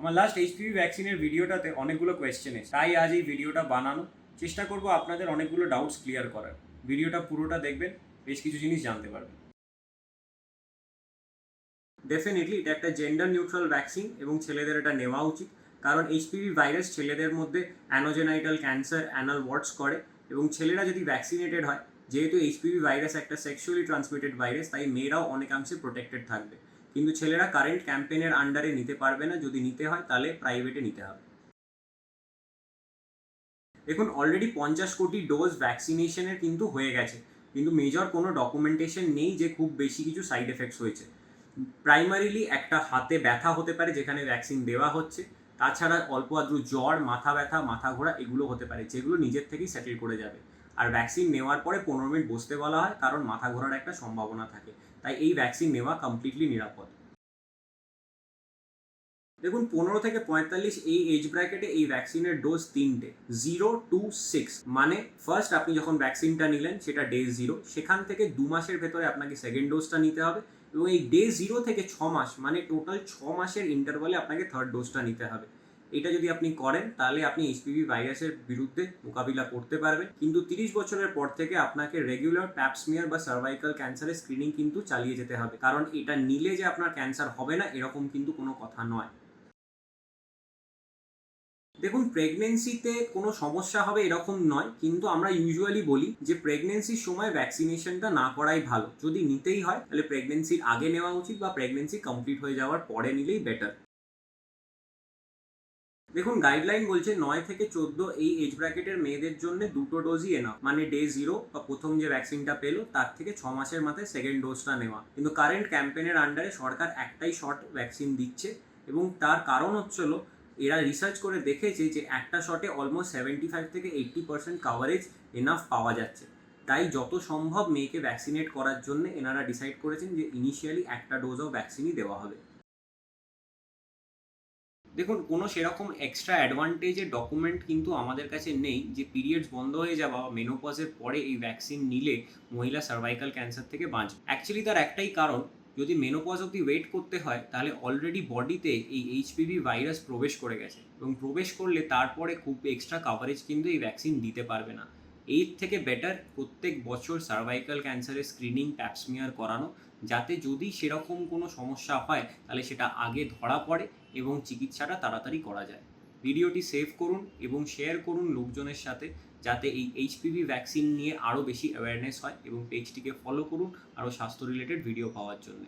আমার last HPV ভ্যাকসিনের ভিডিওটাতে অনেকগুলো কোয়েশ্চেন এসে, তাই আজ এই ভিডিওটা বানানো। চেষ্টা করব আপনাদের অনেকগুলো ডাউটস ক্লিয়ার করার। ভিডিওটা পুরোটা দেখবেন, বেশ কিছু জিনিস জানতে পারবেন। ডেফিনেটলি এটা একটা জেন্ডার নিউট্রাল ভ্যাকসিন এবং ছেলেদের এটা নেওয়া উচিত, কারণ এইচপিভি ভাইরাস ছেলেদের মধ্যে অ্যানোজেনাইটাল ক্যান্সার, অ্যানাল ওয়ার্ডস করে, এবং ছেলেরা যদি ভ্যাকসিনেটেড হয়, যেহেতু এইচপিভি ভাইরাস একটা সেক্সুয়ালি ট্রান্সমিটেড ভাইরাস, তাই মেয়েরাও অনেকাংশে প্রোটেক্টেড থাকবে। কিন্তু ছেলেরা কারেন্ট ক্যাম্পেইনের আন্ডারে নিতে পারবে না, যদি নিতে হয় তাহলে প্রাইভেটে নিতে হবে। দেখুন, অলরেডি 50 কোটি ডোজ ভ্যাকসিনেশনের কিন্তু হয়ে গেছে, কিন্তু মেজর কোনো ডকুমেন্টেশন নেই যে খুব বেশি কিছু সাইড এফেক্টস হয়েছে। প্রাইমারিলি একটা হাতে ব্যথা হতে পারে যেখানে ভ্যাকসিন দেওয়া হচ্ছে, তাছাড়া অল্প আদ্রু জ্বর, মাথা ব্যথা, মাথা ঘোরা এগুলো হতে পারে, যেগুলো নিজের থেকেই সেটেল করে যাবে। আর ভ্যাকসিন নেওয়ার পরে 15 মিনিট বসতে বলা হয়, কারণ মাথা ঘোরার একটা সম্ভাবনা থাকে। তাই এই ভ্যাকসিন নেওয়া কমপ্লিটলি নিরাপদ। দেখুন, 15 থেকে 45 এই এজ ব্র্যাকেটে এই ভ্যাকসিনের ডোজ তিনটে, 0 to 6। মানে ফার্স্ট আপনি যখন ভ্যাকসিনটা নিলেন সেটা ডে 0, সেখান থেকে 2 মাসের ভেতরে আপনাকে সেকেন্ড ডোজটা নিতে হবে, এবং এই ডে 0 থেকে 6 মাস মানে টোটাল 6 মাসের ইন্টারভালে আপনাকে থার্ড ডোজটা নিতে হবে। এটা যদি আপনি করেন তাহলে আপনি এইচপিভি ভাইরাসের বিরুদ্ধে মোকাবিলা করতে পারবেন। কিন্তু 30 বছরের পর থেকে আপনাকে রেগুলার প্যাপস্মিয়ার বা সার্ভাইকাল ক্যান্সারের স্ক্রিনিং কিন্তু চালিয়ে যেতে হবে, কারণ এটা নিলে যে আপনার ক্যান্সার হবে না এরকম কিন্তু কোনো কথা নয়। দেখুন, প্রেগনেন্সিতে কোনো সমস্যা হবে এরকম নয়, কিন্তু আমরা ইউজুয়ালি বলি যে প্রেগনেন্সির সময় ভ্যাকসিনেশনটা না করাই ভালো। যদি নিতেই হয় তাহলে প্রেগনেন্সির আগে নেওয়া উচিত বা প্রেগনেন্সি কমপ্লিট হয়ে যাওয়ার পরে নিলেই বেটার। দেখুন, গাইডলাইন বলছে 9 থেকে 14 এই এজ ব্র্যাকেটের মেয়েদের জন্য দুটো ডোজই এনাফ, মানে ডে 0 বা প্রথম যে ভ্যাকসিনটা পেলো তার থেকে 6 মাসের মাথায় সেকেন্ড ডোজটা নেওয়া। কিন্তু কারেন্ট ক্যাম্পেনের আন্ডারে সরকার একটাই শর্ট ভ্যাকসিন দিচ্ছে, এবং তার কারণ হচ্ছিল এরা রিসার্চ করে দেখেছে যে একটা শটে অলমোস্ট 75 থেকে 80% কাভারেজ এনাফ পাওয়া যাচ্ছে। তাই যত সম্ভব মেয়েকে ভ্যাকসিনেট করার জন্য এনারা ডিসাইড করেছেন যে ইনিশিয়ালি একটা ডোজ অফ ভ্যাকসিনই দেওয়া হবে। দেখুন, কোনো সেরকম এক্সট্রা অ্যাডভান্টেজের ডকুমেন্ট কিন্তু আমাদের কাছে নেই যে পিরিয়ডস বন্ধ হয়ে যাওয়া বা মেনোপজের পরে এই ভ্যাকসিন নিলে মহিলা সার্ভাইকাল ক্যান্সার থেকে বাঁচবে। অ্যাকচুয়ালি তার একটাই কারণ, যদি মেনোপজ অবধি ওয়েট করতে হয় তাহলে অলরেডি বডিতে এই এইচপিভি ভাইরাস প্রবেশ করে গেছে, এবং প্রবেশ করলে তারপরে খুব এক্সট্রা কাভারেজ কিন্তু এই ভ্যাকসিন দিতে পারবে না। এর থেকে বেটার প্রত্যেক বছর সার্ভাইকাল ক্যান্সারের স্ক্রিনিং প্যাপস্মিয়ার করানো, যাতে যদি সেরকম কোনো সমস্যা হয় তাহলে সেটা আগে ধরা পড়ে এবং চিকিৎসাটা তাড়াতাড়ি করা যায়। ভিডিওটি সেভ করুন এবং শেয়ার করুন লোকজনের সাথে, যাতে এই এইচপিভি ভ্যাকসিন নিয়ে আরও বেশি অ্যাওয়ারনেস হয়, এবং পেজটিকে ফলো করুন আরও স্বাস্থ্য রিলেটেড ভিডিও পাওয়ার জন্য।